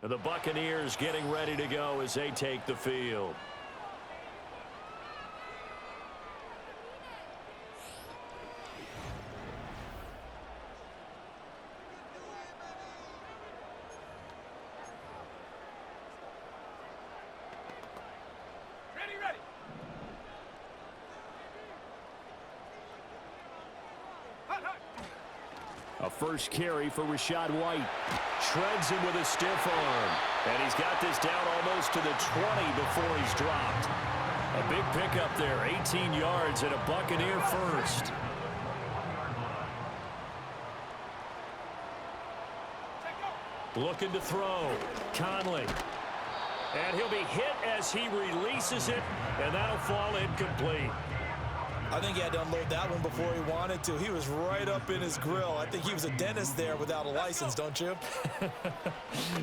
And the Buccaneers getting ready to go as they take the field. A first carry for Rachaad White. Shreds him with a stiff arm. And he's got this down almost to the 20 before he's dropped. A big pickup there, 18 yards and a Buccaneer first. Looking to throw. Conley. And he'll be hit as he releases it, and that'll fall incomplete. I think he had to unload that one before he wanted to. He was right up in his grill. I think he was a dentist there without a license, don't you?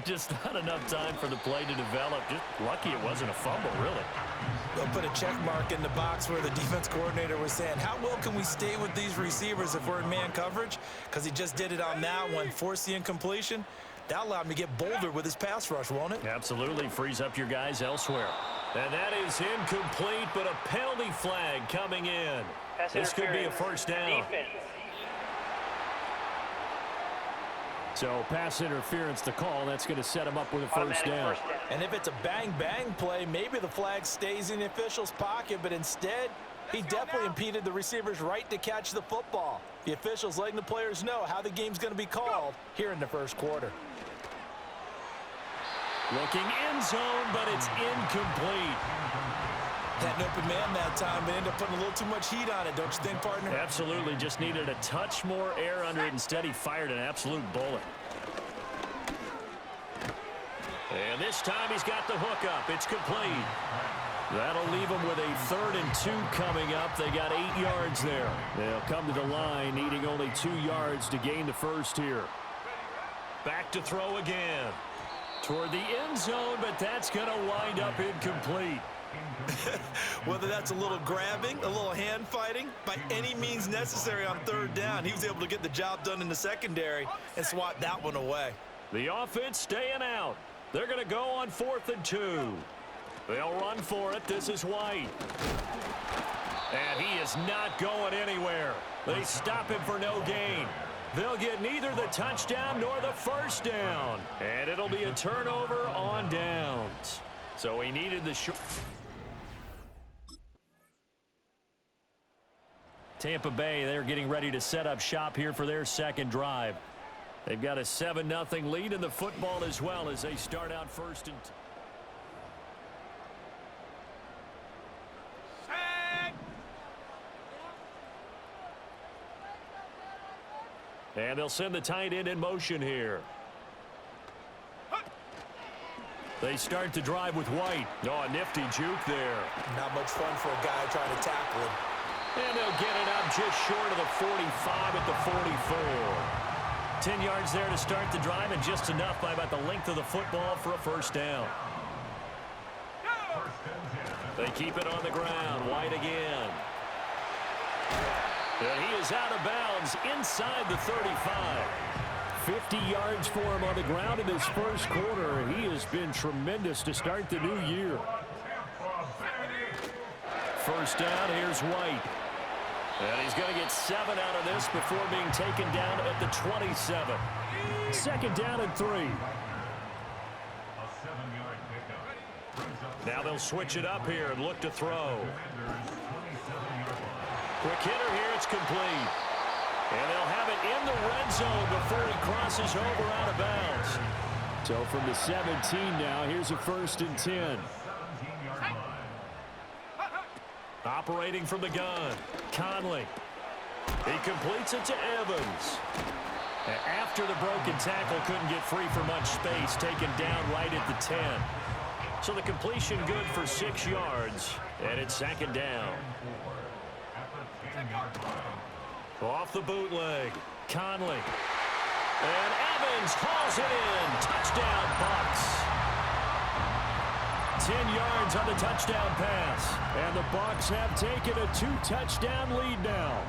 Just not enough time for the play to develop. Just lucky it wasn't a fumble, really. They'll put a check mark in the box where the defense coordinator was saying, how well can we stay with these receivers if we're in man coverage? Because he just did it on that one, forced the incompletion. That allowed him to get bolder with his pass rush, won't it? Absolutely. Frees up your guys elsewhere. And that is incomplete, but a penalty flag coming in. This could be a first down. So pass interference to call. That's going to set him up with a first down. And if it's a bang-bang play, maybe the flag stays in the official's pocket, but instead, he definitely impeded the receiver's right to catch the football. The officials letting the players know how the game's going to be called here in the first quarter. Looking end zone, but it's incomplete. Had an open man that time, but ended up putting a little too much heat on it, don't you think, partner? Absolutely. Just needed a touch more air under it. Instead, he fired an absolute bullet. And this time he's got the hook up. It's complete. That'll leave them with a 3rd and 2 coming up. They got 8 yards there. They'll come to the line, needing only 2 yards to gain the first here. Back to throw again. Toward the end zone, but that's going to wind up incomplete. Whether that's a little grabbing, a little hand fighting, by any means necessary on 3rd down, he was able to get the job done in the secondary and swat that one away. The offense staying out. They're going to go on 4th and 2. They'll run for it. This is White. And he is not going anywhere. They stop him for no gain. They'll get neither the touchdown nor the first down. And it'll be a turnover on downs. So he needed the short. Tampa Bay, they're getting ready to set up shop here for their second drive. They've got a 7-0 lead in the football as well as they start out 1st and 2. And they'll send the tight end in motion here. They start to drive with White. Oh, a nifty juke there. Not much fun for a guy trying to tackle him. And they'll get it up just short of the 45 at the 44. 10 yards there to start the drive, and just enough by about the length of the football for a first down. They keep it on the ground. White again. And he is out of bounds inside the 35. 50 yards for him on the ground in his first quarter. He has been tremendous to start the new year. First down, here's White. And he's going to get 7 out of this before being taken down at the 27. 2nd down and 3. Now they'll switch it up here and look to throw. Quick hitter here, it's complete. And they'll have it in the red zone before he crosses over out of bounds. So from the 17 now, here's a 1st and 10. Operating from the gun, Conley. He completes it to Evans. And after the broken tackle, couldn't get free for much space, taken down right at the 10. So the completion good for 6 yards, and it's 2nd down. Off the bootleg, Conley. And Evans hauls it in. Touchdown, Bucs. 10 yards on the touchdown pass. And the Bucs have taken a 2-touchdown lead now.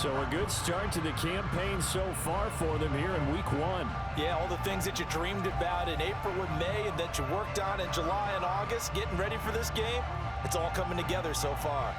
So a good start to the campaign so far for them here in week 1. Yeah, all the things that you dreamed about in April and May and that you worked on in July and August, getting ready for this game, it's all coming together so far.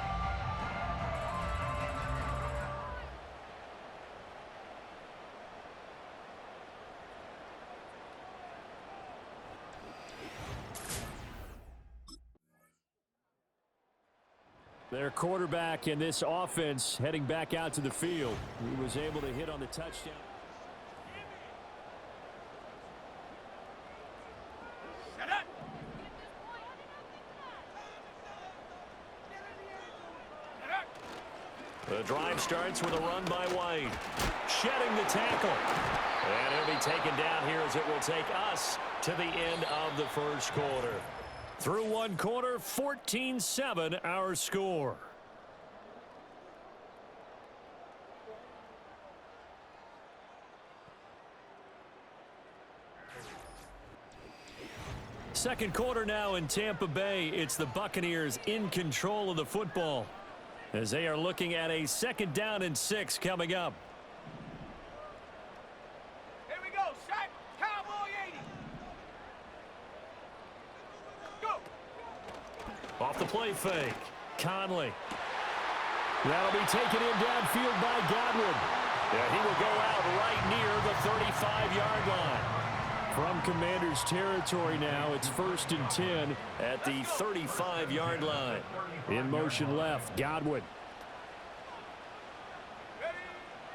Their quarterback in this offense heading back out to the field. He was able to hit on the touchdown. The drive starts with a run by White. Shedding the tackle. And it'll be taken down here as it will take us to the end of the first quarter. Through one quarter, 14-7 our score. Second quarter now in Tampa Bay. It's the Buccaneers in control of the football as they are looking at a 2nd down and 6 coming up. Here we go, Shaq. Cowboy 80. Go. Off the play fake. Conley. That'll be taken in downfield by Godwin. Yeah, he will go out right near the 35-yard line. From Commander's territory now, it's 1st and 10 at the 35-yard line. In motion left, Godwin.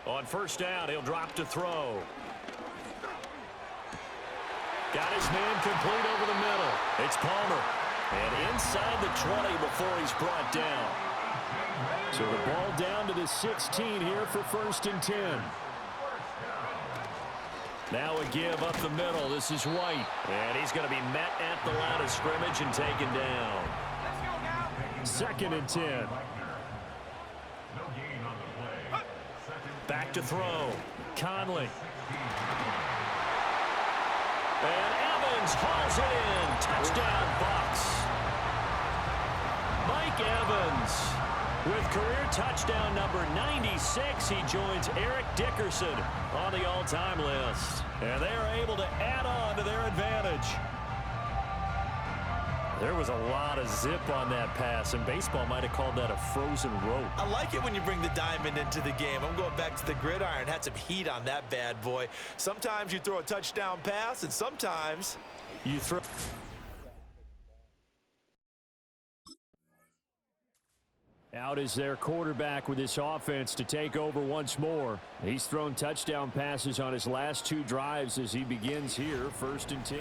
On 1st down, he'll drop to throw. Got his man complete over the middle. It's Palmer. And inside the 20 before he's brought down. So the ball down to the 16 here for 1st and 10. Now a give up the middle. This is White. And he's going to be met at the line of scrimmage and taken down. 2nd and 10. Back to throw. Conley. And Evans hauls it in. Touchdown, Bucs. Mike Evans with career touchdown number 96. He joins Eric Dickerson on the all-time list. And they are able to add on to their advantage. There was a lot of zip on that pass, and baseball might have called that a frozen rope. I like it when you bring the diamond into the game. I'm going back to the gridiron. Had some heat on that bad boy. Sometimes you throw a touchdown pass, and sometimes you throw. Out is their quarterback with this offense to take over once more. He's thrown touchdown passes on his last 2 drives as he begins here, 1st and 10.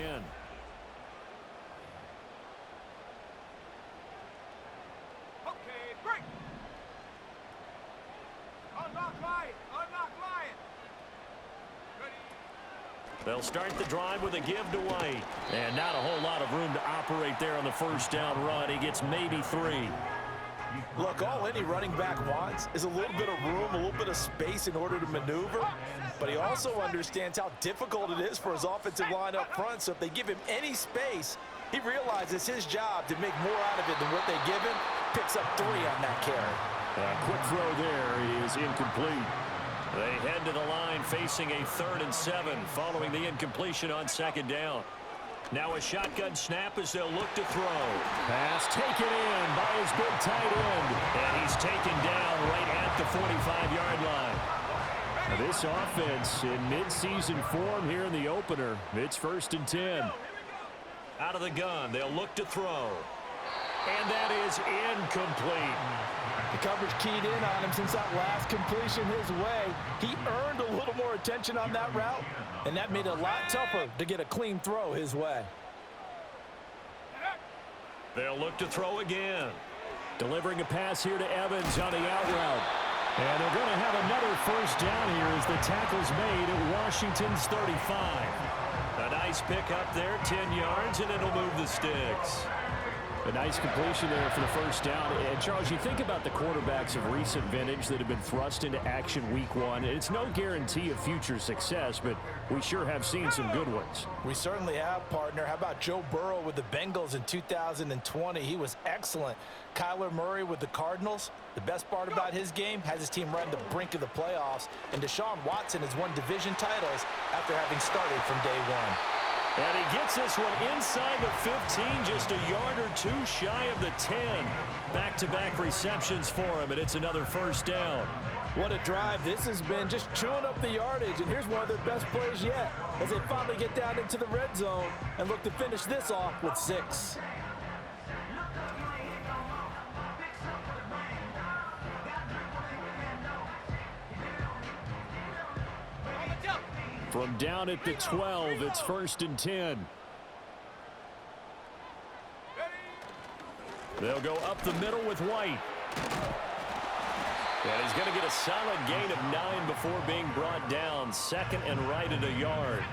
Okay, break. Unlock line. Unlock line. Ready. They'll start the drive with a give to White. And not a whole lot of room to operate there on the 1st down run. He gets maybe 3. look, all any running back wants is a little bit of room, a little bit of space in order to maneuver. But he also understands how difficult it is for his offensive line up front. So if they give him any space, he realizes his job to make more out of it than what they give him. Picks up 3 on that carry. Quick throw there is incomplete. They head to the line facing a 3rd and 7 following the incompletion on 2nd down. Now a shotgun snap as they'll look to throw. Pass taken in by his big tight end. And he's taken down right at the 45-yard line. Now this offense in midseason form here in the opener. It's 1st and 10. Out of the gun, they'll look to throw. And that is incomplete. The coverage keyed in on him since that last completion his way. He earned a little more attention on that route, and that made it a lot tougher to get a clean throw his way. They'll look to throw again. Delivering a pass here to Evans on the out route. And they're going to have another 1st down here as the tackle's made at Washington's 35. A nice pick up there, 10 yards, and it'll move the sticks. A nice completion there for the first down. And, Charles, you think about the quarterbacks of recent vintage that have been thrust into action week one. It's no guarantee of future success, but we sure have seen some good ones. We certainly have, partner. How about Joe Burrow with the Bengals in 2020? He was excellent. Kyler Murray with the Cardinals. The best part about his game has his team right on the brink of the playoffs. And Deshaun Watson has won division titles after having started from day one. And he gets this one inside the 15, just a yard or two shy of the 10. Back-to-back receptions for him, and it's another first down. What a drive. This has been just chewing up the yardage, and here's one of their best plays yet as they finally get down into the red zone and look to finish this off with 6. From down at the 12, it's 1st and 10. They'll go up the middle with White. And he's going to get a solid gain of 9 before being brought down. 2nd and right at a yard.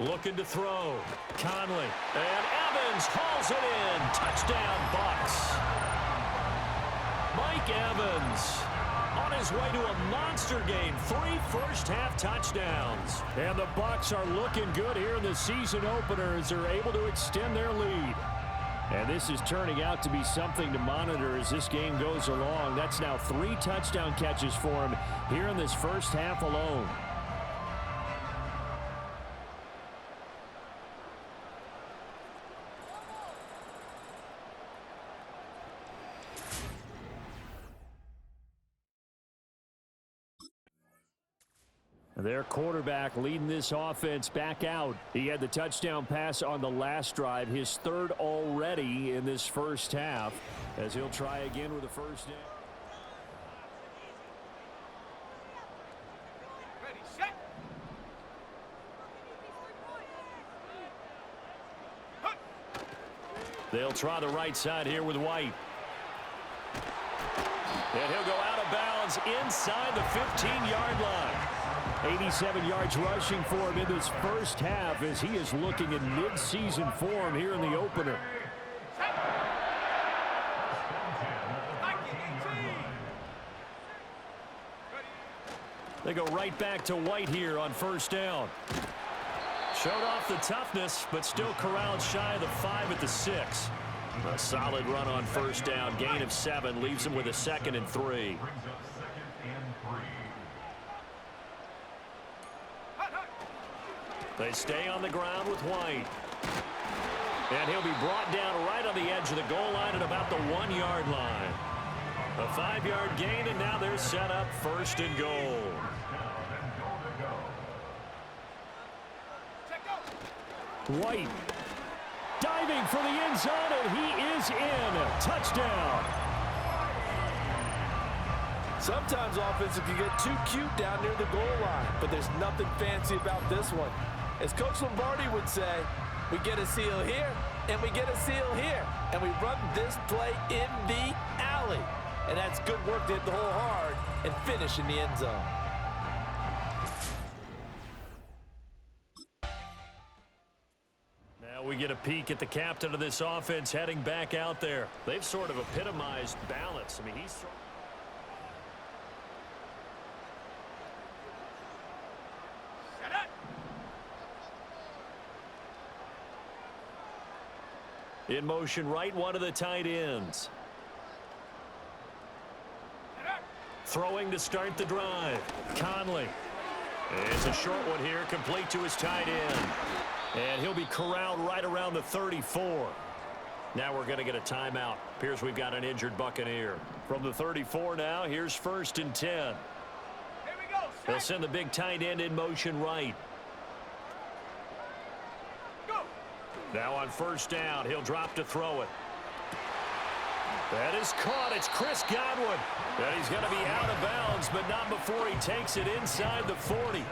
Looking to throw. Conley. And Evans hauls it in. Touchdown, Bucs. Mike Evans on his way to a monster game. 3 first-half touchdowns. And the Bucs are looking good here in the season opener as they're able to extend their lead. And this is turning out to be something to monitor as this game goes along. That's now 3 touchdown catches for him here in this first half alone. Their quarterback leading this offense back out. He had the touchdown pass on the last drive, his 3rd already in this first half, as he'll try again with a first down. Ready, set. They'll try the right side here with White. And he'll go out of bounds inside the 15-yard line. 87 yards rushing for him in this first half as he is looking in mid-season form here in the opener. They go right back to White here on first down. Showed off the toughness, but still corralled shy of the 5 at the 6. A solid run on first down. Gain of 7 leaves him with a 2nd and 3. They stay on the ground with White. And he'll be brought down right on the edge of the goal line at about the 1-yard line. A 5-yard gain, and now they're set up 1st and goal. White diving for the end zone, and he is in. Touchdown. Sometimes offenses can get too cute down near the goal line, but there's nothing fancy about this one. As Coach Lombardi would say, we get a seal here, and we get a seal here, and we run this play in the alley. And that's good work to hit the hole hard and finish in the end zone. Now we get a peek at the captain of this offense heading back out there. They've sort of epitomized balance. I mean, he's in motion right, one of the tight ends. Throwing to start the drive. Conley. It's a short one here, complete to his tight end. And he'll be corralled right around the 34. Now we're going to get a timeout. Appears we've got an injured Buccaneer. From the 34 now, here's 1st and 10. Here we go. They'll send the big tight end in motion right. Now on first down, he'll drop to throw it. That is caught. It's Chris Godwin. And he's going to be out of bounds, but not before he takes it inside the 40.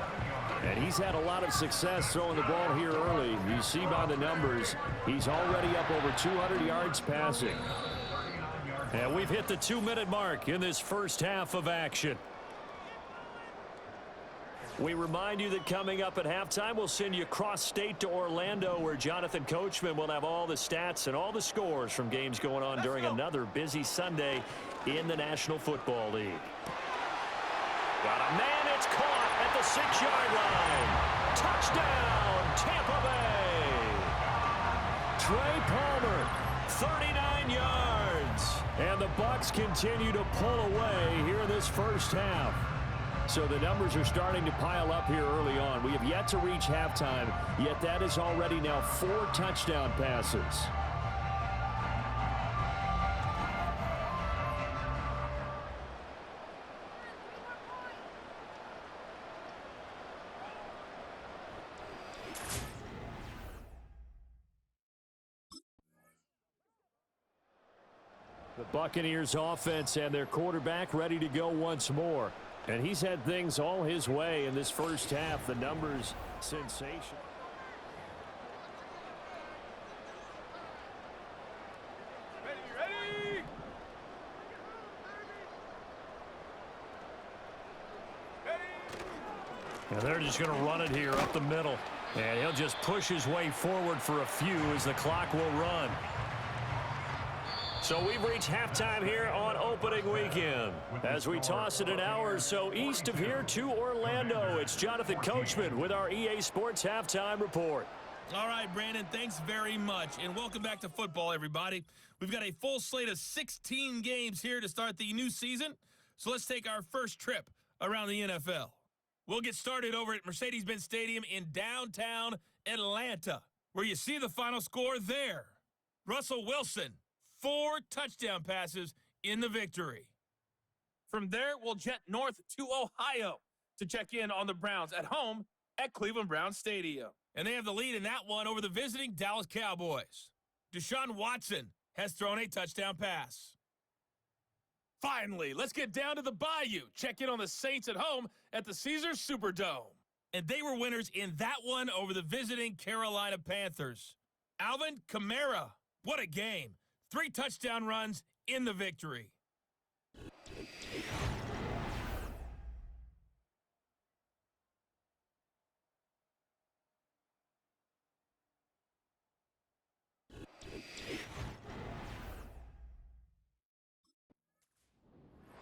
And he's had a lot of success throwing the ball here early. You see by the numbers, he's already up over 200 yards passing. And we've hit the 2-minute mark in this first half of action. We remind you that coming up at halftime, we'll send you cross-state to Orlando, where Jonathan Coachman will have all the stats and all the scores from games going on during another busy Sunday in the National Football League. Got a man, it's caught at the 6-yard line. Touchdown, Tampa Bay. Trey Palmer, 39 yards. And the Bucs continue to pull away here in this first half. So the numbers are starting to pile up here early on. We have yet to reach halftime, yet that is already now 4 touchdown passes. The Buccaneers offense and their quarterback ready to go once more. And he's had things all his way in this first half. The numbers, sensational. Ready. And they're just going to run it here up the middle. And he'll just push his way forward for a few as the clock will run. So we've reached halftime here on opening weekend. As we toss it an hour or so east of here to Orlando, it's Jonathan Coachman with our EA Sports Halftime Report. All right, Brandon, thanks very much. And welcome back to football, everybody. We've got a full slate of 16 games here to start the new season. So let's take our first trip around the NFL. We'll get started over at Mercedes-Benz Stadium in downtown Atlanta, where you see the final score there. Russell Wilson, 4 touchdown passes in the victory. From there, we'll jet north to Ohio to check in on the Browns at home at Cleveland Browns Stadium. And they have the lead in that one over the visiting Dallas Cowboys. Deshaun Watson has thrown a touchdown pass. Finally, let's get down to the Bayou. Check in on the Saints at home at the Caesars Superdome. And they were winners in that one over the visiting Carolina Panthers. Alvin Kamara, what a game. 3 touchdown runs in the victory.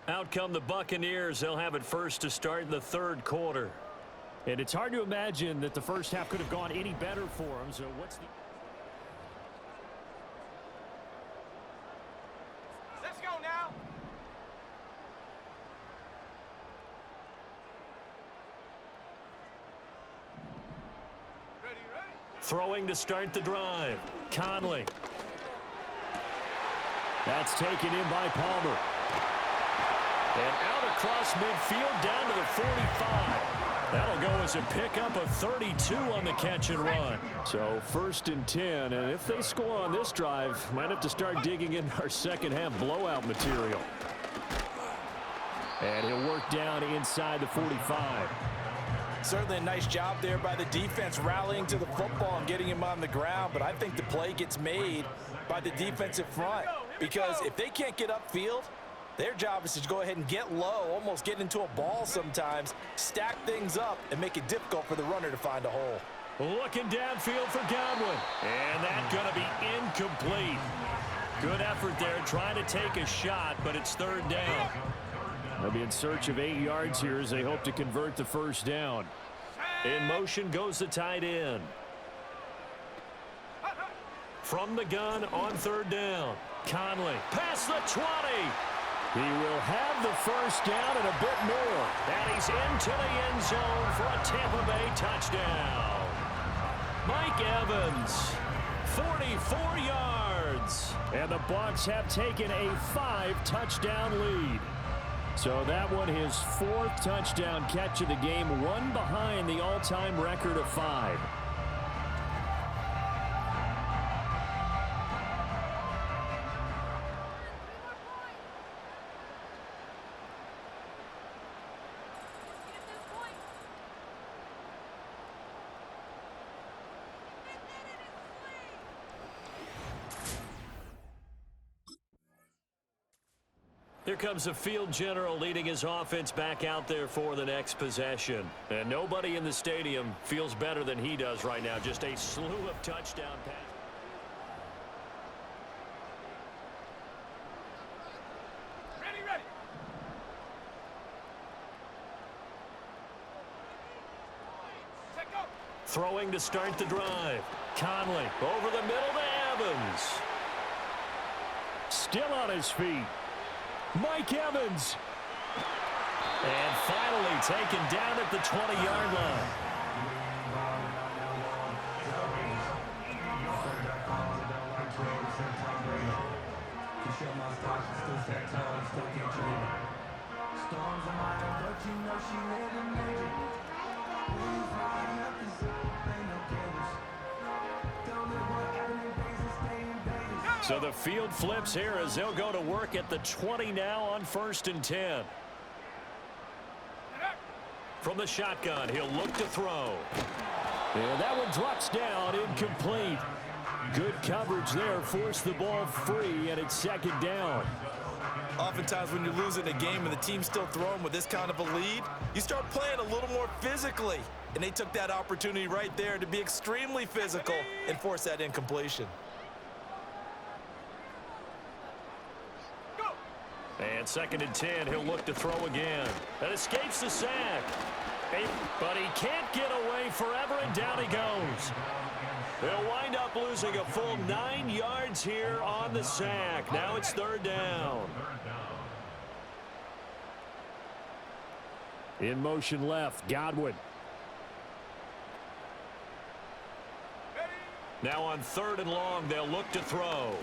Out come the Buccaneers. They'll have it first to start in the third quarter. And it's hard to imagine that the first half could have gone any better for them. So what's the... Let's go now. Ready. Throwing to start the drive. Conley. That's taken in by Palmer. And out across midfield down to the 45. That'll go as a pickup of 32 on the catch and run. So 1st and 10, and if they score on this drive, might have to start digging in our second half blowout material. And he'll work down inside the 45. Certainly a nice job there by the defense rallying to the football and getting him on the ground, but I think the play gets made by the defensive front because if they can't get upfield, their job is to go ahead and get low, almost get into a ball sometimes, stack things up, and make it difficult for the runner to find a hole. Looking downfield for Godwin. And that's going to be incomplete. Good effort there, trying to take a shot, but it's 3rd down. They'll be in search of 8 yards here as they hope to convert the first down. In motion goes the tight end. From the gun on 3rd down. Conley past the 20. He will have the first down and a bit more. And he's into the end zone for a Tampa Bay touchdown. Mike Evans, 44 yards. And the Bucs have taken a 5-touchdown lead. So that one his 4th touchdown catch of the game, one behind the all-time record of 5. Here comes the field general leading his offense back out there for the next possession. And nobody in the stadium feels better than he does right now. Just a slew of touchdown passes. Ready. Set go. Throwing to start the drive. Conley over the middle to Evans. Still on his feet. Mike Evans. And finally taken down at the 20-yard line. So the field flips here as they'll go to work at the 20 now on 1st and 10. From the shotgun, he'll look to throw. And that one drops down, incomplete. Good coverage there, forced the ball free, and it's 2nd down. Oftentimes when you're losing a game and the team's still throwing with this kind of a lead, you start playing a little more physically. And they took that opportunity right there to be extremely physical and force that incompletion. And 2nd and 10, he'll look to throw again. That escapes the sack. But he can't get away forever, and down he goes. They'll wind up losing a full 9 yards here on the sack. Now it's 3rd down. In motion left, Godwin. Now on 3rd and long, they'll look to throw.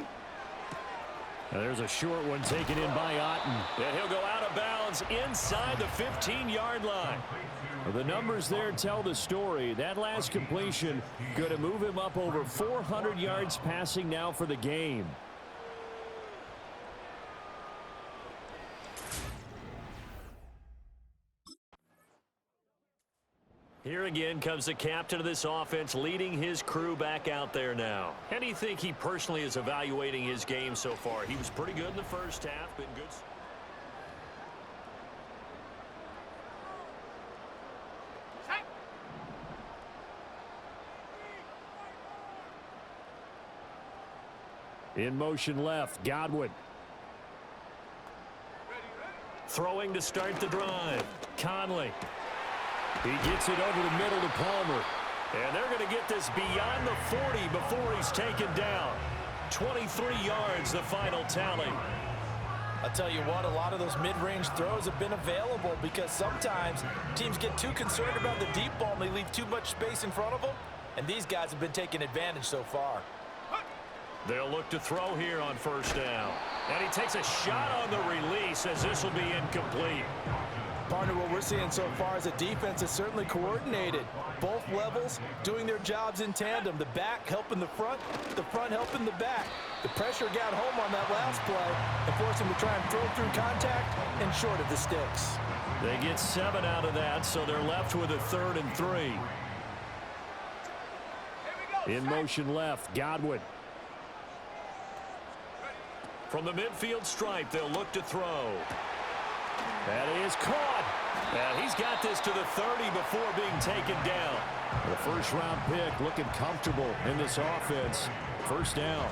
Now there's a short one taken in by Otten. And he'll go out of bounds inside the 15-yard line. The numbers there tell the story. That last completion going to move him up over 400 yards passing now for the game. Here again comes the captain of this offense leading his crew back out there now. How do you think he personally is evaluating his game so far? He was pretty good in the first half, been good. In motion left, Godwin. Throwing to start the drive. Conley. He gets it over the middle to Palmer. And they're going to get this beyond the 40 before he's taken down. 23 yards, the final tally. I'll tell you what, a lot of those mid-range throws have been available because sometimes teams get too concerned about the deep ball and they leave too much space in front of them. And these guys have been taking advantage so far. They'll look to throw here on 1st down. And he takes a shot on the release as this will be incomplete. Partner, what we're seeing so far is a defense is certainly coordinated. Both levels doing their jobs in tandem. The back helping the front helping the back. The pressure got home on that last play and forced him to try and throw through contact and short of the sticks. They get 7 out of that, so they're left with a 3rd and 3. In motion left, Godwin. From the midfield stripe, they'll look to throw. That is caught. And he's got this to the 30 before being taken down. The first-round pick looking comfortable in this offense. 1st down.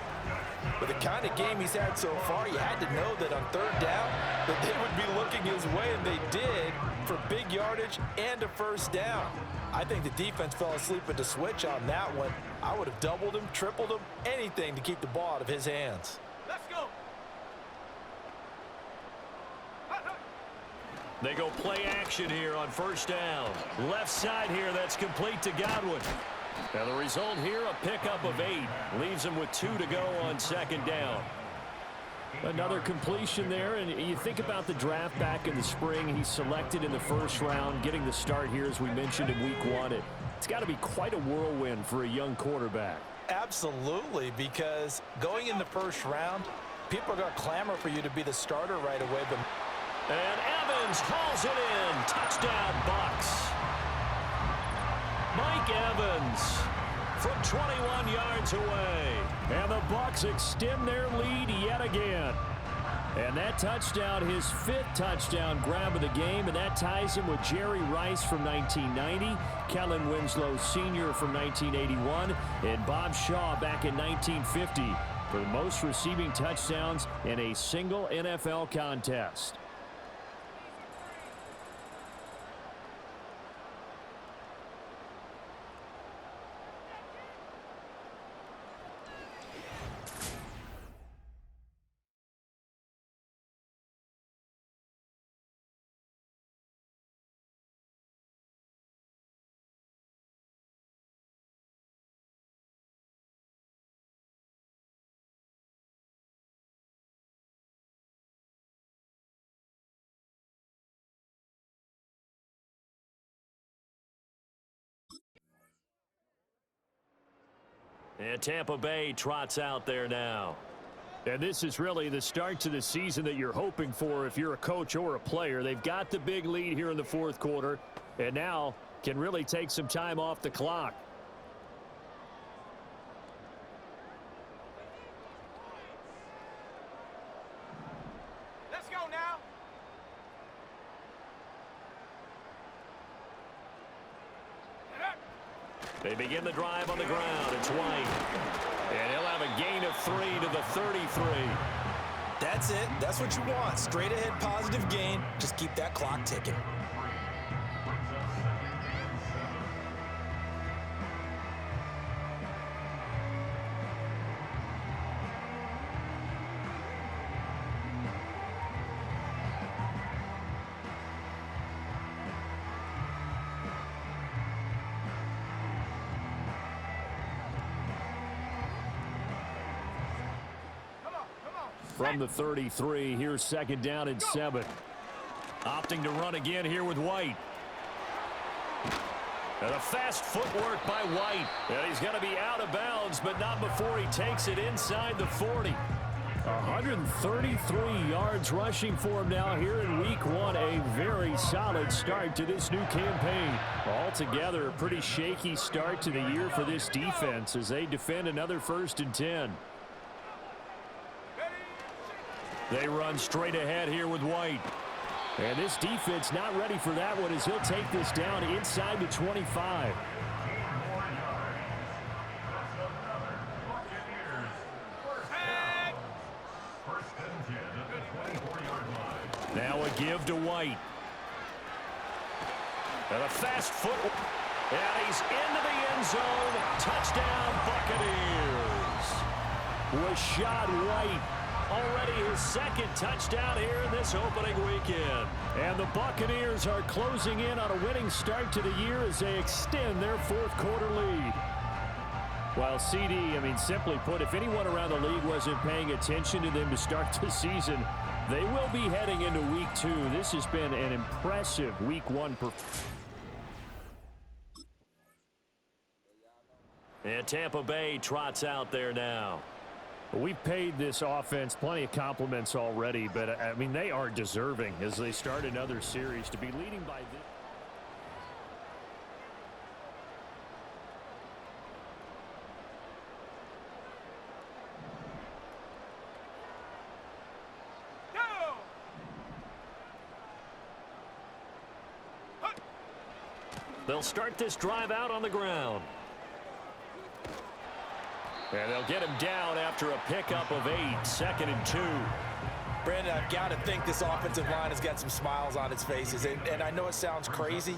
With the kind of game he's had so far, you had to know that on 3rd down that they would be looking his way, and they did, for big yardage and a 1st down. I think the defense fell asleep at the switch on that one. I would have doubled him, tripled him, anything to keep the ball out of his hands. Let's go. They go play action here on 1st down. Left side here, that's complete to Godwin. Now the result here, a pickup of 8. Leaves him with 2 to go on 2nd down. Another completion there, and you think about the draft back in the spring. He's selected in the 1st round, getting the start here, as we mentioned, in week 1. It's got to be quite a whirlwind for a young quarterback. Absolutely, because going in the 1st round, people are going to clamor for you to be the starter right away. But and Evans hauls it in. Touchdown, Bucs. Mike Evans from 21 yards away. And the Bucs extend their lead yet again. And that touchdown, his 5th touchdown grab of the game, and that ties him with Jerry Rice from 1990, Kellen Winslow Sr. from 1981, and Bob Shaw back in 1950 for the most receiving touchdowns in a single NFL contest. And Tampa Bay trots out there now. And this is really the start to the season that you're hoping for if you're a coach or a player. They've got the big lead here in the 4th quarter, and now can really take some time off the clock. Let's go now. They begin the drive on the ground. It's White. And he'll have a gain of 3 to the 33. That's it. That's what you want. Straight ahead positive gain. Just keep that clock ticking. From the 33, here's 2nd down and 7. Opting to run again here with White. And a fast footwork by White. And he's going to be out of bounds, but not before he takes it inside the 40. 133 yards rushing for him now here in week 1. A very solid start to this new campaign. Altogether, a pretty shaky start to the year for this defense as they defend another 1st and 10. They run straight ahead here with White. And this defense not ready for that one as he'll take this down inside the 25. Now a give to White. And a fast foot. And he's into the end zone. Touchdown, Buccaneers. Rashad White. Already his 2nd touchdown here in this opening weekend. And the Buccaneers are closing in on a winning start to the year as they extend their 4th quarter lead. Well, CD, simply put, if anyone around the league wasn't paying attention to them to start the season, they will be heading into week 2. This has been an impressive week 1 performance. And Tampa Bay trots out there now. We've paid this offense plenty of compliments already, but, they are deserving as they start another series to be leading by this. They'll start this drive out on the ground. And they'll get him down after a pickup of 8, 2nd and 2. Brandon, I've got to think this offensive line has got some smiles on its faces. And I know it sounds crazy,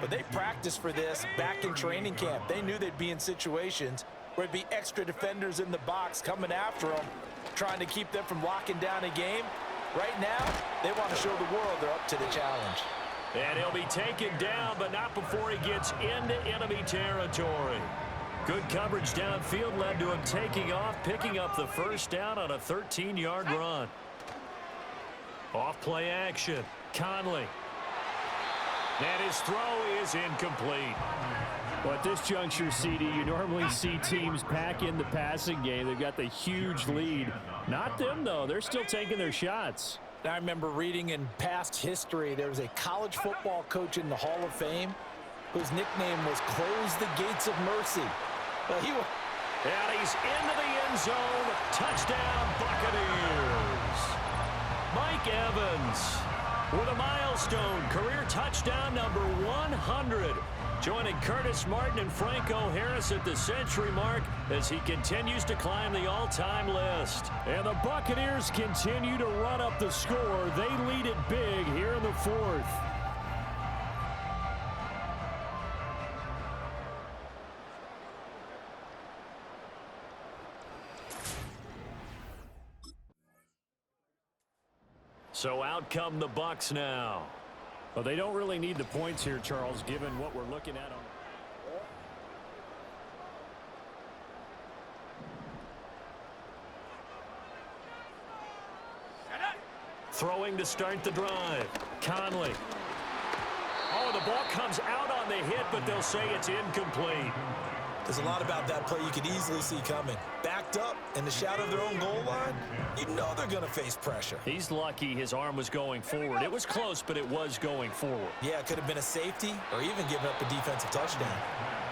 but they practiced for this back in training camp. They knew they'd be in situations where there'd be extra defenders in the box coming after them, trying to keep them from locking down a game. Right now, they want to show the world they're up to the challenge. And he'll be taken down, but not before he gets into enemy territory. Good coverage downfield led to him taking off, picking up the 1st down on a 13-yard run. Off play action. Conley. And his throw is incomplete. Well, at this juncture, CD, you normally see teams pack in the passing game. They've got the huge lead. Not them, though. They're still taking their shots. I remember reading in past history, there was a college football coach in the Hall of Fame whose nickname was Close the Gates of Mercy. Well, and he's into the end zone. Touchdown, Buccaneers. Mike Evans with a milestone career touchdown number 100. Joining Curtis Martin and Franco Harris at the century mark as he continues to climb the all-time list. And the Buccaneers continue to run up the score. They lead it big here in the fourth. So out come the Bucs now. Well, they don't really need the points here, Charles, given what we're looking at. Throwing to start the drive. Conley. Oh, the ball comes out on the hit, but they'll say it's incomplete. There's a lot about that play you could easily see coming. Backed up in the shadow of their own goal line, you know they're going to face pressure. He's lucky his arm was going forward. It was close, but it was going forward. Yeah, it could have been a safety or even given up a defensive touchdown.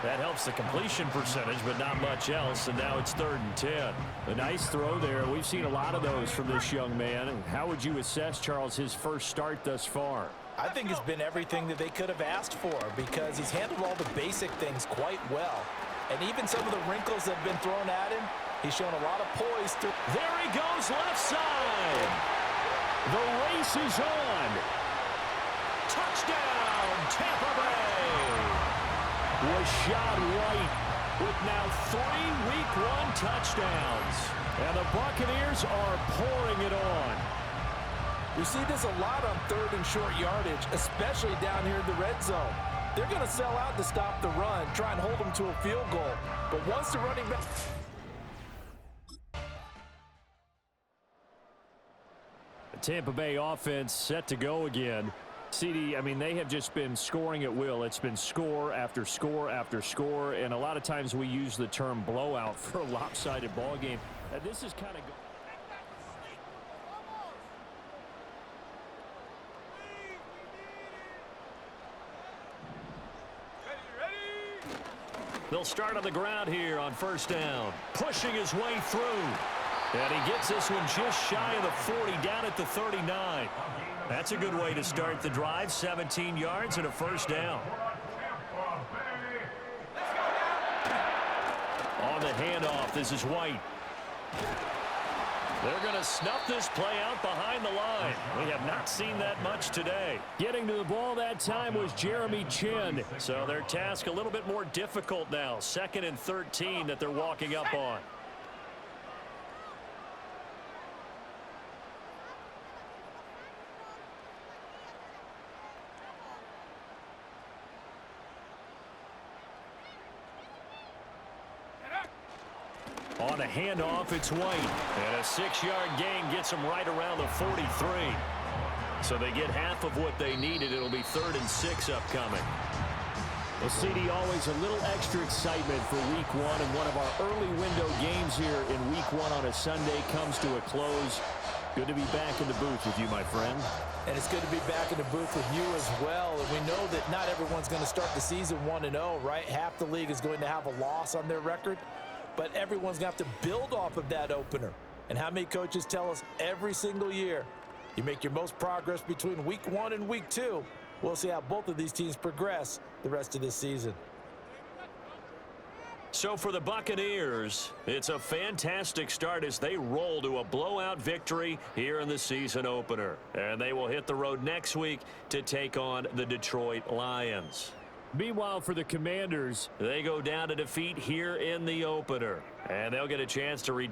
That helps the completion percentage, but not much else, and now it's 3rd and 10. A nice throw there. We've seen a lot of those from this young man. How would you assess, Charles, his first start thus far? I think it's been everything that they could have asked for because he's handled all the basic things quite well. And even some of the wrinkles that have been thrown at him, he's shown a lot of poise. There he goes, left side. The race is on. Touchdown, Tampa Bay. Was shot right with now 3 Week 1 touchdowns. And the Buccaneers are pouring it on. We see this a lot on 3rd and short yardage, especially down here in the red zone. They're going to sell out to stop the run, try and hold them to a field goal. But once the running back... The Tampa Bay offense set to go again. CD, I mean, they have just been scoring at will. It's been score after score after score, and a lot of times we use the term blowout for a lopsided ball game. This is kind of... They'll start on the ground here on 1st down. Pushing his way through. And he gets this one just shy of the 40, down at the 39. That's a good way to start the drive. 17 yards and a 1st down. On the handoff, this is White. They're going to snuff this play out behind the line. We have not seen that much today. Getting to the ball that time was Jeremy Chin. So their task a little bit more difficult now. 2nd and 13 that they're walking up on. On a handoff, it's White. And a 6-yard gain gets them right around the 43. So they get half of what they needed. It'll be 3rd and 6 upcoming. Well, CD, always a little extra excitement for Week 1. And one of our early window games here in Week 1 on a Sunday comes to a close. Good to be back in the booth with you, my friend. And it's good to be back in the booth with you as well. And we know that not everyone's going to start the season 1-0, right? Half the league is going to have a loss on their record. But everyone's going to have to build off of that opener. And how many coaches tell us every single year, you make your most progress between Week 1 and Week 2. We'll see how both of these teams progress the rest of this season. So for the Buccaneers, it's a fantastic start as they roll to a blowout victory here in the season opener. And they will hit the road next week to take on the Detroit Lions. Meanwhile, for the Commanders, they go down to defeat here in the opener. And they'll get a chance to redeem